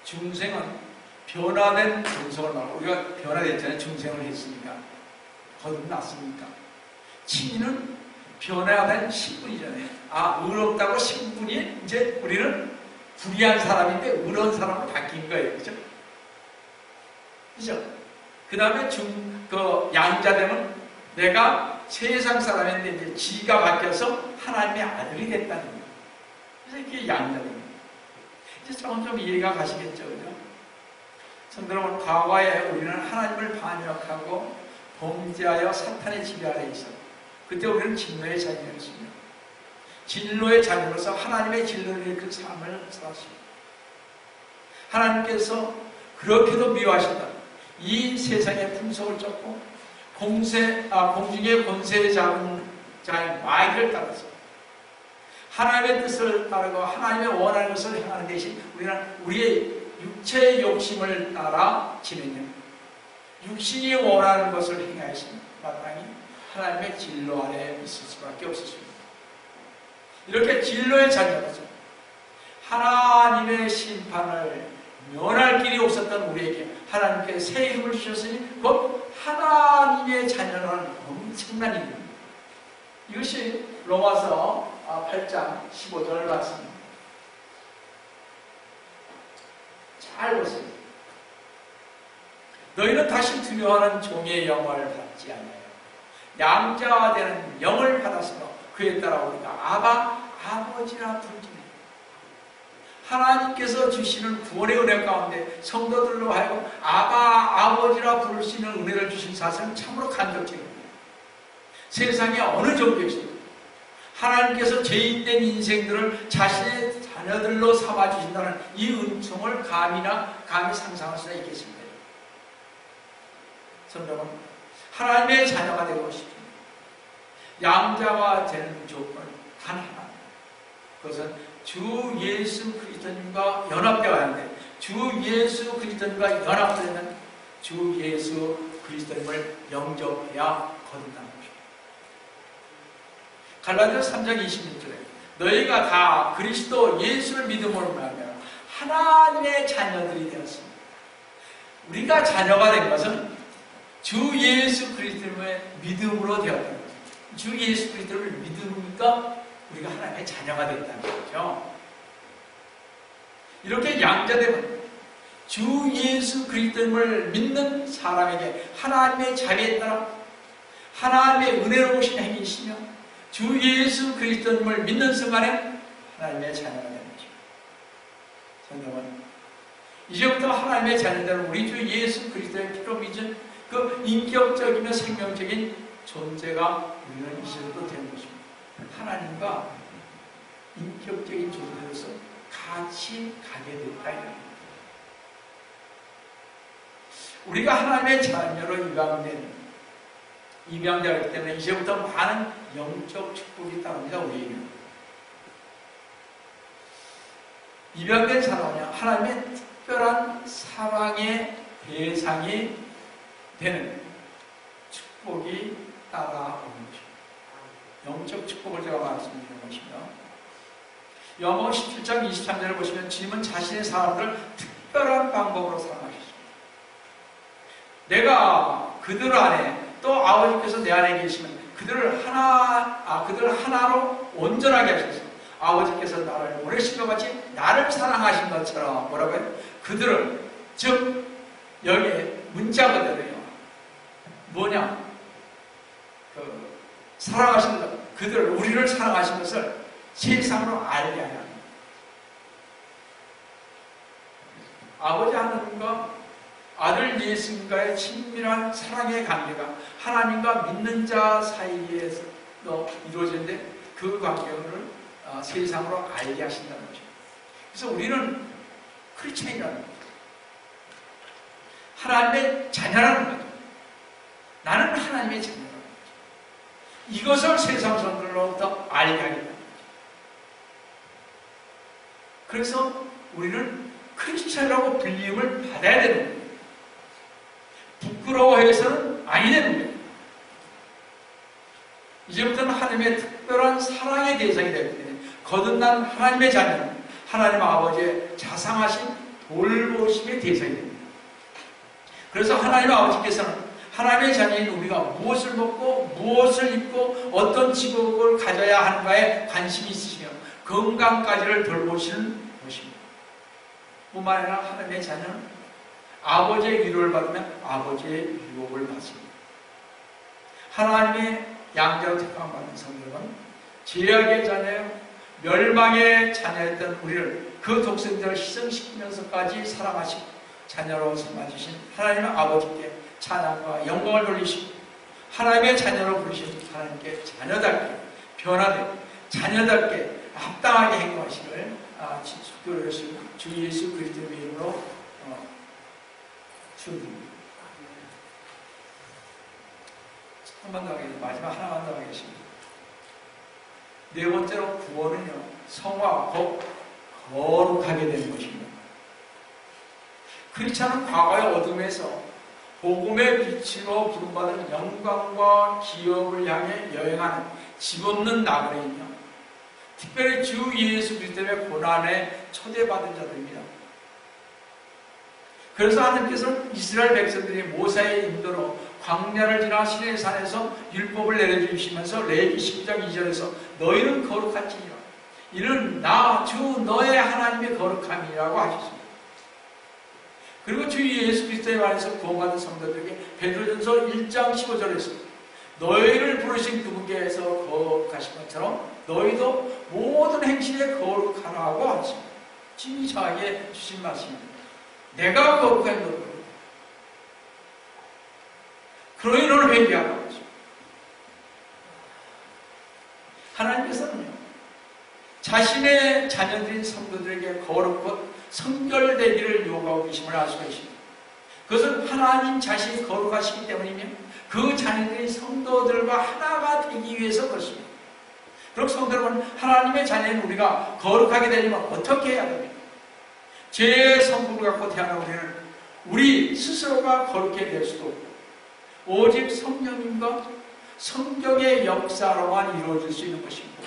Speaker 1: 중생은 변화된 중생을 말하고 우리가 변화됐잖아요. 중생을 했으니까 거듭났습니까? 친인은 변화된 신분이잖아요. 의롭다고 신분이 이제 우리는 불의한 사람인데 의로운 사람으로 바뀐 거예요. 그죠? 그죠? 그 다음에 양자됨은 내가 세상 사람인데 이제 지가 바뀌어서 하나님의 아들이 됐다는 거예요. 그래서 이게 양자된 거예요. 이제 조금 좀 이해가 가시겠죠, 그죠? 성도 여러분, 과거에 우리는 하나님을 반역하고 범죄하여 사탄의 지배 아래 있어. 그때 우리는 진노의 자녀였습니다. 진노의 자녀로서 하나님의 진노를 그 삶을 살았습니다. 하나님께서 그렇게도 미워하신다. 이 세상의 풍속을 쫓고 공중의 권세 잡은 자의 마귀를 따라서 하나님의 뜻을 따르고 하나님의 원하는 것을 행하는 대신 우리는 우리의 육체의 욕심을 따라 지내는 육신이 원하는 것을 행하신 마땅히 하나님의 진노 아래에 있을 수밖에 없었습니다. 이렇게 진노의 자녀로서 하나님의 심판을 면할 길이 없었던 우리에게 하나님께서 새 이름을 주셨으니 곧 하나님의 자녀는 엄청난 이름입니다. 이것이 로마서 8장 15절 말씀입니다. 잘 보세요. 너희는 다시 두려워하는 종의 영을 받지 않아요. 양자가 되는 영을 받았으므로 그에 따라 우리가 아바 아버지라 부르짖는 하나님께서 주시는 구원의 은혜 가운데 성도들로 하여금 아바 아버지라 부를 수 있는 은혜를 주신 사실은 참으로 감격적입니다. 세상에 어느 종교에서도 하나님께서 죄인된 인생들을 자신의 자녀들로 삼아주신다는 이 은총을 감히 상상할 수가 있겠습니다. 성도는 하나님의 자녀가 되고 싶습니다. 양자가 되는 조건은 단 하나. 그것은 주 예수 그리스도님과 연합되어야 하는데 주 예수 그리스도님과 연합되는 주 예수 그리스도님을 영접해야 거듭나는 것입니다. 갈라디아서 3장 26절에 너희가 다 그리스도 예수를 믿음으로 말하며 하나님의 자녀들이 되었습니다. 우리가 자녀가 된 것은 주 예수 그리스도의 믿음으로 되었다는 거죠. 주 예수 그리스도를 믿으니까 우리가 하나님의 자녀가 됐다는 거죠. 이렇게 양자되면 주 예수 그리스도를 믿는 사람에게 하나님의 자비에 따라 하나님의 은혜로우신 행위이시며 주 예수 그리스도를 믿는 순간에 하나님의 자녀가 되는 것입니다. 성경은 이제부터 하나님의 자녀들은 우리 주 예수 그리스도의 피로 믿은 그 인격적이며 생명적인 존재가 우리는 이제부터 되는 것입니다. 하나님과 인격적인 존재로서 같이 가게 됐다. 우리가 하나님의 자녀로 입양자이기 때문에 이제부터 많은 영적 축복이 따릅니다. 우리에게는 입양된 사람은 하나님의 특별한 사랑의 대상이 되는 축복이 따라오는 것입니다. 영적 축복을 제가 말씀드리는 것입니다. 요한복음 17장 23절을 보시면 주님은 자신의 사람들을 특별한 방법으로 사랑하셨습니다. 내가 그들 안에 또 아버지께서 내 안에 계시면 그들을 하나로 온전하게 하셔서 아버지께서 나를 보내신 것 같이 나를 사랑하신 것처럼 뭐라고 해요? 그들을 즉 여기에 문자 그대로요. 뭐냐? 사랑하신 것, 그들을 우리를 사랑하신 것을 세상으로 알게 하여 아버지 하나님과 아들 예수님과의 친밀한 사랑의 관계가 하나님과 믿는 자 사이에서 이루어지는데 그 관계를 세상으로 알게 하신다는 거죠. 그래서 우리는 크리스천이라는 거죠. 하나님의 자녀라는 거죠. 나는 하나님의 자녀라는 거죠. 이것을 세상 사람들로부터 알게 하겠다는 거죠. 그래서 우리는 크리스천이라고 불림을 받아야 되는 거예요. 부끄러워해서는 아니 되는 거예요. 이제부터는 하나님의 특별한 사랑의 대상이 되기 때문에 거듭난 하나님의 자녀는 하나님 아버지의 자상하신 돌보심의 대상이 됩니다. 그래서 하나님 아버지께서는 하나님의 자녀인 우리가 무엇을 먹고 무엇을 입고 어떤 직업을 가져야 하는가에 관심이 있으시며 건강까지를 돌보시는 것입니다. 뿐만 아니라 하나님의 자녀는 아버지의 위로를 받으면 아버지의 유혹을 받습니다. 하나님의 양자로 택함받은 성도는 죄악의 자녀요 멸망의 자녀였던 우리를 그 독생자를 희생시키면서까지 사랑하시고 자녀로 삼아주신 하나님의 아버지께 찬양과 영광을 돌리시고 하나님의 자녀로 부르신 하나님께 자녀답게 변화되고 자녀답게 합당하게 행동하시기를 주 예수 그리스도의 이름으로 축원드립니다. 한 번 더 하겠습니다. 마지막 하나만 더 하겠습니다. 네 번째로 구원은요, 성화, 곧 거룩하게 되는 것입니다. 크리스찬은 과거의 어둠에서 복음의 빛으로 부름받은 영광과 기업을 향해 여행하는 집없는 나그네이며 특별히 주 예수 그리스도의 고난에 초대받은 자들입니다. 그래서 하나님께서는 이스라엘 백성들이 모세의 인도로 광야를 지나 시내산에서 율법을 내려주시면서 레위기 10장 2절에서 너희는 거룩할지니라 이는 나 주 너의 하나님의 거룩함이라고 하셨습니다. 그리고 주 예수 그리스도의 말에서 구원받은 성도들에게 베드로전서 1장 15절에서 너희를 부르신 그분께서 거룩하신 것처럼 너희도 모든 행실에 거룩하라고 하십니다. 주님이 저에게 주신 말씀입니다. 내가 거룩한 너를 그러니 너를 회개하라고 하죠. 하나님께서는요 자신의 자녀들인 성도들에게 거룩고 성결되기를 요구하고 계심을 알 수가 있습니다. 그것은 하나님 자신이 거룩하시기 때문이며 그 자녀들인 성도들과 하나가 되기 위해서 그렇습니다. 그럼 성도 여러분, 하나님의 자녀인 우리가 거룩하게 되려면 어떻게 해야 됩니까? 죄의 성품을 갖고 태어난 우리는 우리 스스로가 거룩해 될 수도 없고 오직 성령님과 성경의 역사로만 이루어질 수 있는 것입니다.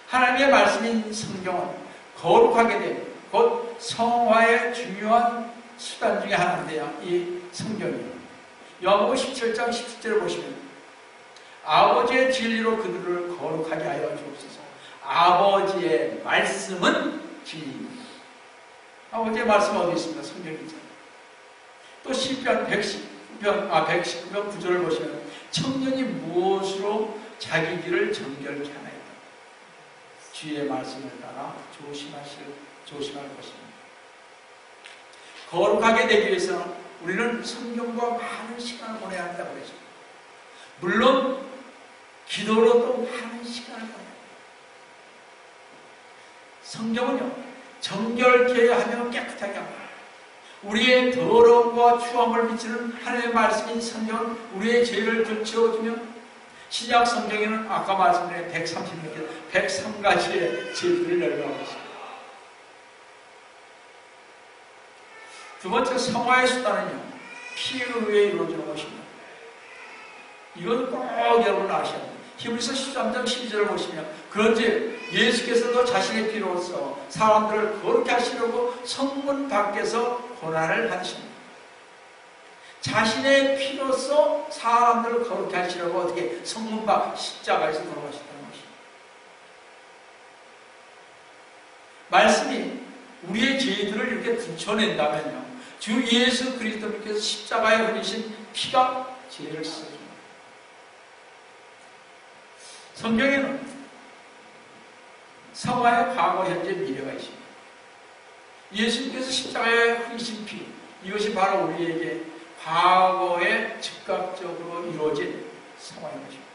Speaker 1: 하나님의 말씀인 성경은 거룩하게 된 곧 성화의 중요한 수단 중에 하나인데요. 이 성경이요. 요한복음 17장 17절을 보시면 아버지의 진리로 그들을 거룩하게 하여 주옵소서. 아버지의 말씀은 진리입니다. 아버지의 말씀은 어디 있습니까? 성경이죠. 또 시편 119편 9절을 보시면 청년이 무엇으로 자기 길을 정결케 하나이까? 주의 말씀을 따라 조심할 것입니다. 거룩하게 되기 위해서는 우리는 성경과 많은 시간을 보내야 한다고 그랬죠. 물론 기도로도 많은 시간을 보내야 합니다. 성경은요 정결케 하며 깨끗하게 합니다. 우리의 더러움과 추함을 비치는 하나님의 말씀인 성경은 우리의 죄를 고쳐주며 신약 성경에는 아까 말씀드린 103가지의 죄들을 열거하고 있습니다. 두 번째 성화의 수단은요 피에 의해 이루어지는 것입니다. 이건 꼭 여러분 아셔야 돼요. 히브리서 13장 12절을 보시면 그런즉 예수께서도 자신의 피로써 사람들을 거룩게 하시려고 성문 밖에서 고난을 받으십니다. 자신의 피로써 사람들을 거룩게 하시려고 어떻게 성문 밖 십자가에서 돌아가셨다는 것입니다. 말씀이 우리의 죄들을 이렇게 들춰낸다면요 주 예수 그리스도께서 십자가에 흘리신 피가 죄를 씻어줍니다. 성경에는 성화의 과거, 현재, 미래가 있습니다. 예수님께서 십자가에 흘리신 피, 이것이 바로 우리에게 과거에 즉각적으로 이루어진 성화인 것입니다.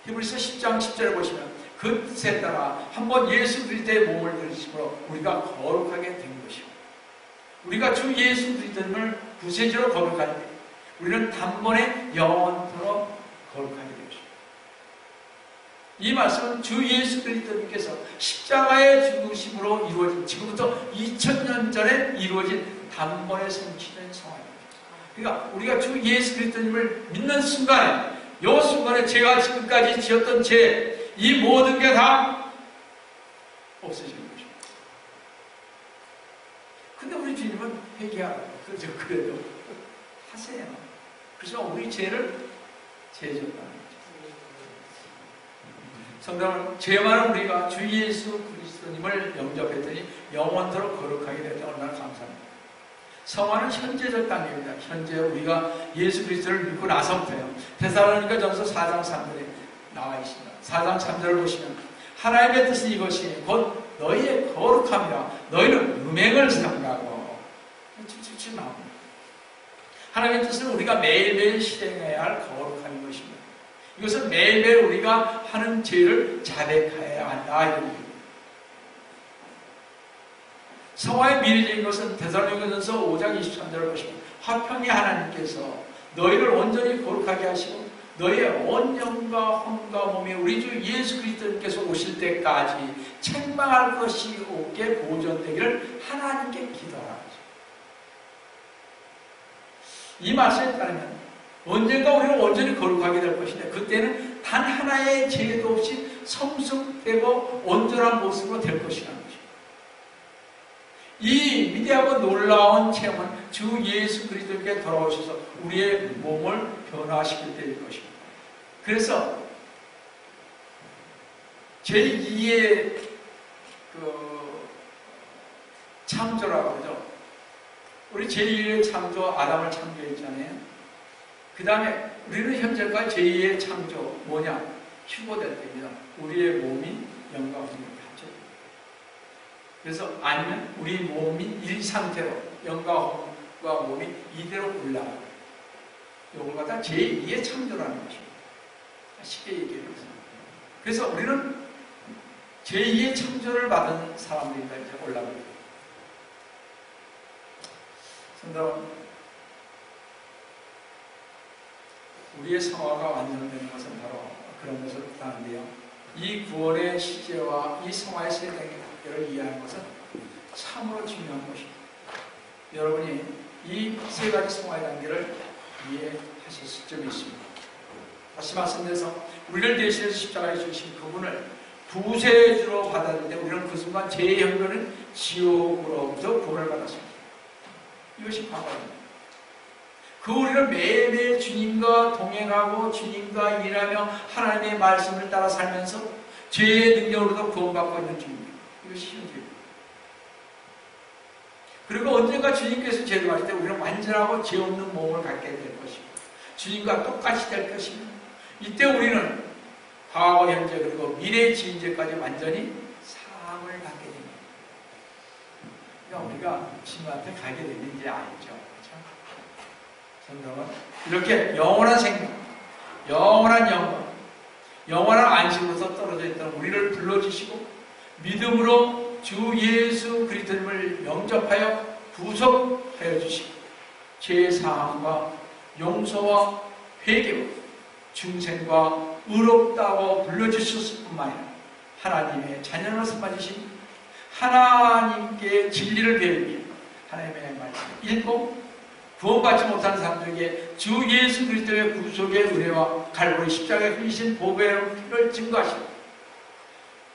Speaker 1: 히브리서 10장 10절을 보시면 그 뜻에 따라 한번 예수 그리스도의 몸을 들으심으로 우리가 거룩하게 된 것입니다. 우리가 주 예수 그리스도를 구세주로 거룩하는데 우리는 단번에 영원토록 거룩하게 되었습니다. 이 말씀은 주 예수 그리스도께서 십자가의 죽으심으로 이루어진 지금부터 2000년 전에 이루어진 단번에 성취된 성화입니다. 그러니까 우리가 주 예수 그리스도님을 믿는 순간에 이 순간에 제가 지금까지 지었던 죄, 이 모든 게 다 없어지는 것입니다. 근데 우리 주님은 회개하라고 그러죠. 그래도 하세요. 그래서 우리 죄를 제해줬다는 거죠. 성도는 죄 많은 우리가 주 예수 그리스도님을 영접했더니 영원토록 거룩하게 됐다. 얼마나 감사합니다. 성화는 현재적 단계입니다. 현재 우리가 예수 그리스도를 믿고 나서부터요. 데살로니가전서 4장 3절에 나와 있습니다. 4장 3절을 보시면 하나님의 뜻은 이것이 곧 너희의 거룩함이라 너희는 음행을 삼가고 쭉쭉쭉 나옵니다. 하나님의 뜻은 우리가 매일매일 실행해야 할 거룩함인 것입니다. 이것은 매일매일 우리가 하는 죄를 자백해야 한다 이런 얘기입니다. 성화의 미래적인 것은 데살로니가전서 5장 23절을 보시면 화평의 하나님께서 너희를 온전히 거룩하게 하시고 너희의 온 영과 혼과 몸이 우리 주 예수 그리스도께서 오실 때까지 책망할 것이 없게 보존되기를 하나님께 기도하라. 이 말씀에 따르면 언젠가 우리는 온전히 거룩하게 될 것인데 그때는 단 하나의 죄도 없이 성숙되고 온전한 모습으로 될 것이라는 것입니다. 이 위대하고 놀라운 체험은 주 예수 그리스도께 돌아오셔서 우리의 몸을 변화시킬 때일 것입니다. 그래서 제2의 창조라고 그러죠. 우리 제2의 창조 아담을 창조했잖아요. 그 다음에 우리는 현재까지 제2의 창조 뭐냐? 휴거될 때입니다. 우리의 몸이 영과 혼을 갖춰요. 그래서 아니면 우리 몸이 이 상태로 영과 혼과 몸이 이대로 올라가요. 이걸 갖다 제2의 창조라는 것입니다. 쉽게 얘기해서. 그래서 우리는 제2의 창조를 받은 사람들이다 이제 올라갑니다. 성도, 우리의 성화가 완성되는 것은 바로 그런 것을 뜻하는데요. 이 구원의 시제와 이 성화의 세 단계를 이해하는 것은 참으로 중요한 것입니다. 여러분이 이 세 가지 성화의 단계를 이해하실 점이 있습니다. 다시 말씀드려서 우리를 대신해서 십자가에 주신 그분을 구세주로 받았는데 우리는 그 순간 죄의 형벌은 지옥으로부터 구원을 받았습니다. 이것이 과거입니다. 그 우리는 매일매일 주님과 동행하고 주님과 일하며 하나님의 말씀을 따라 살면서 죄의 능력으로도 구원받고 있는 중입니다. 이것이 현재입니다. 그리고 언젠가 주님께서 죄를 가질 때 우리는 완전하고 죄 없는 몸을 갖게 될 것입니다. 주님과 똑같이 될 것입니다. 이때 우리는 과거, 현재 그리고 미래의 지인제까지 완전히 사함을 갖게 됩니다. 그러니까 우리가 주님한테 가게 되는 이제 알죠. 그렇죠? 성경은 이렇게 영원한 생명, 영원한 영광, 영원한 안식으로서 떨어져 있던 우리를 불러주시고 믿음으로 주 예수 그리스도님을 영접하여 구속하여 주시고 죄 사함과 용서와 회개와 중생과 의롭다고 불러주셨을 뿐만 아니라 하나님의 자녀로 삼아주신 하나님께 진리를 배우기 하나님의 말씀을 읽고 구원받지 못한 사람들에게 주 예수 그리스도의 구속의 은혜와 갈보리 십자가에 흘리신 보배의 피를 증거하시고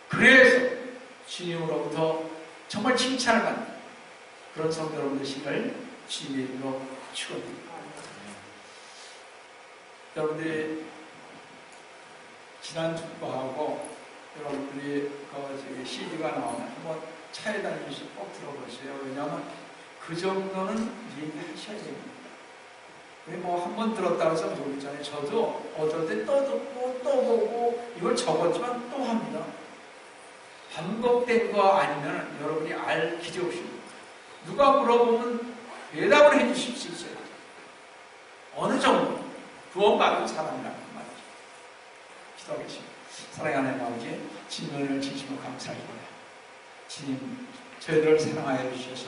Speaker 1: 그래서 주님으로부터 정말 칭찬을 받는 그런 성도 여러분 되시기를 주님의 이름으로 축원드립니다. 여러분들이 지난 주하고 여러분들이 CD가 나오면 한번 차에 다니면서 꼭 들어보세요. 왜냐하면 그 정도는 얘기하셔야 됩니다. 뭐 한 번 들었다고 해서 모르잖아요. 저도 어떨 때 또 듣고 또 보고 이걸 적었지만 또 합니다. 반복된 거 아니면 여러분이 알 기회 없습니다. 누가 물어보면 대답을 해주실 수 있어요. 어느 정도 구원받은 사람이라는 말이죠. 기도하겠습니다. 사랑하는 하나님 아버지, 주님의 은혜를 진심으로 감사드립니다. 주님, 저희들을 사랑하여 주셔서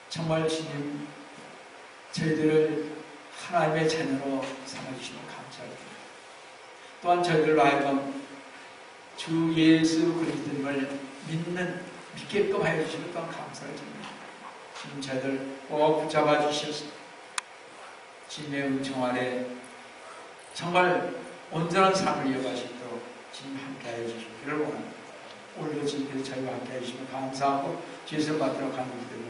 Speaker 1: 정말 주님, 저희들을 하나님의 자녀로 삼아주시면 감사드립니다. 또한 저희들로 하여금 주 예수 그리스도님을 믿게끔 하여 주시면 또한 감사를 드립니다. 주님, 저희들 꼭 붙잡아 주셔서 주님의 은총 아래 정말 온전한 삶을 이어갈 수 있도록 주님 함께 하여 주시기를 원합니다. 오늘도 주님께서 저희와 함께 해주시면 감사하고 주의를 받도록 하는 기도를